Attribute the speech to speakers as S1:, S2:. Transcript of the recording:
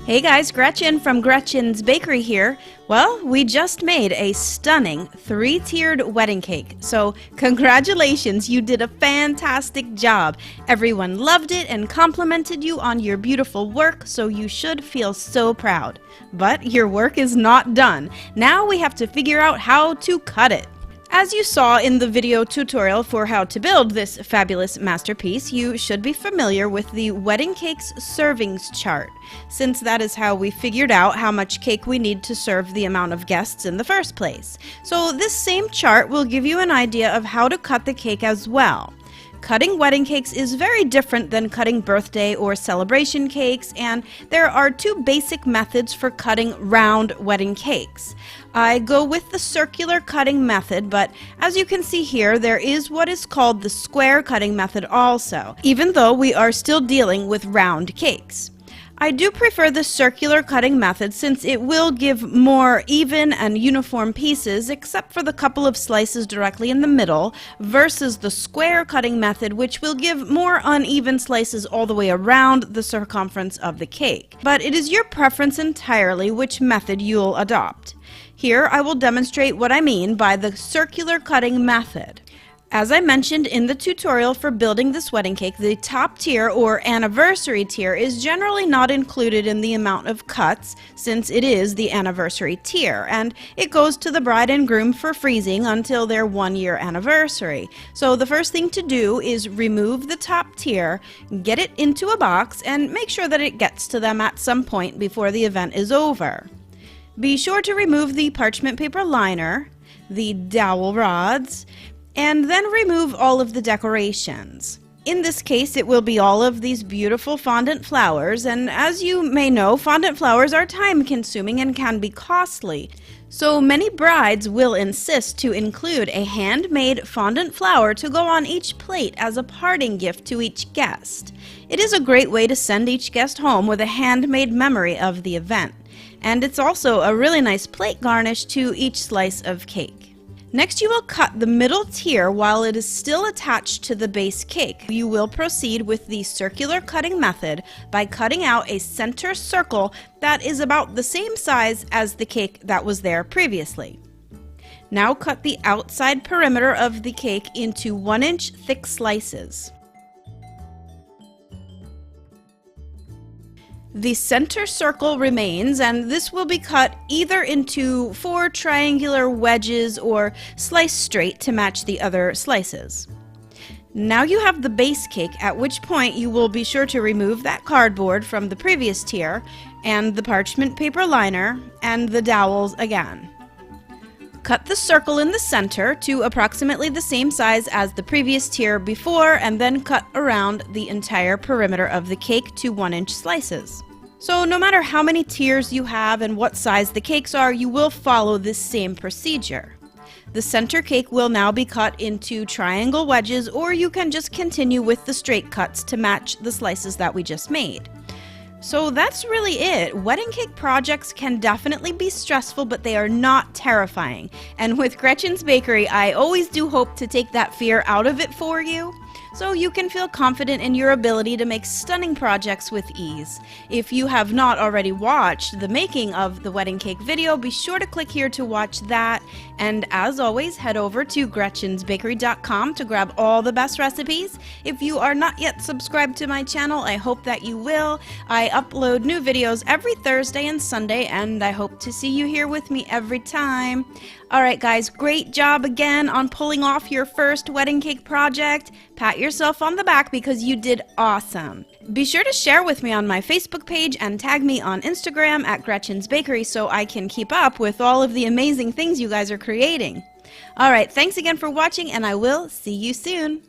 S1: Hey guys, Gretchen from Gretchen's Bakery here. Well, we just made a stunning 3-tiered wedding cake. So congratulations, you did a fantastic job. Everyone loved it and complimented you on your beautiful work, so you should feel so proud. But your work is not done. Now we have to figure out how to cut it. As you saw in the video tutorial for how to build this fabulous masterpiece, you should be familiar with the wedding cake's servings chart, since that is how we figured out how much cake we need to serve the amount of guests in the first place. So this same chart will give you an idea of how to cut the cake as well. Cutting wedding cakes is very different than cutting birthday or celebration cakes, and there are 2 basic methods for cutting round wedding cakes. I go with the circular cutting method, but as you can see here, there is what is called the square cutting method also, even though we are still dealing with round cakes. I do prefer the circular cutting method since it will give more even and uniform pieces, except for the couple of slices directly in the middle, versus the square cutting method, which will give more uneven slices all the way around the circumference of the cake. But it is your preference entirely which method you'll adopt. Here I will demonstrate what I mean by the circular cutting method. As I mentioned in the tutorial for building this wedding cake, the top tier or anniversary tier is generally not included in the amount of cuts since it is the anniversary tier, and it goes to the bride and groom for freezing until their 1-year anniversary. So the first thing to do is remove the top tier, get it into a box, and make sure that it gets to them at some point before the event is over. Be sure to remove the parchment paper liner, the dowel rods, and then remove all of the decorations. In this case, it will be all of these beautiful fondant flowers, and as you may know, fondant flowers are time-consuming and can be costly. So many brides will insist to include a handmade fondant flower to go on each plate as a parting gift to each guest. It is a great way to send each guest home with a handmade memory of the event, and it's also a really nice plate garnish to each slice of cake. Next, you will cut the middle tier while it is still attached to the base cake. You will proceed with the circular cutting method by cutting out a center circle that is about the same size as the cake that was there previously. Now cut the outside perimeter of the cake into 1-inch thick slices. The center circle remains, and this will be cut either into 4 triangular wedges or sliced straight to match the other slices. Now you have the base cake, at which point you will be sure to remove that cardboard from the previous tier, and the parchment paper liner, and the dowels again. Cut the circle in the center to approximately the same size as the previous tier before, and then cut around the entire perimeter of the cake to 1-inch slices. So no matter how many tiers you have and what size the cakes are, you will follow this same procedure. The center cake will now be cut into triangle wedges, or you can just continue with the straight cuts to match the slices that we just made. So that's really it. Wedding cake projects can definitely be stressful, but they are not terrifying. And with Gretchen's Bakery, I always do hope to take that fear out of it for you, so you can feel confident in your ability to make stunning projects with ease. If you have not already watched the making of the wedding cake video, be sure to click here to watch that. And as always, head over to gretchensbakery.com to grab all the best recipes. If you are not yet subscribed to my channel, I hope that you will. I upload new videos every Thursday and Sunday, and I hope to see you here with me every time. Alright guys, great job again on pulling off your first wedding cake project. Pat yourself on the back because you did awesome. Be sure to share with me on my Facebook page and tag me on Instagram at Gretchen's Bakery so I can keep up with all of the amazing things you guys are creating. Alright, thanks again for watching, and I will see you soon.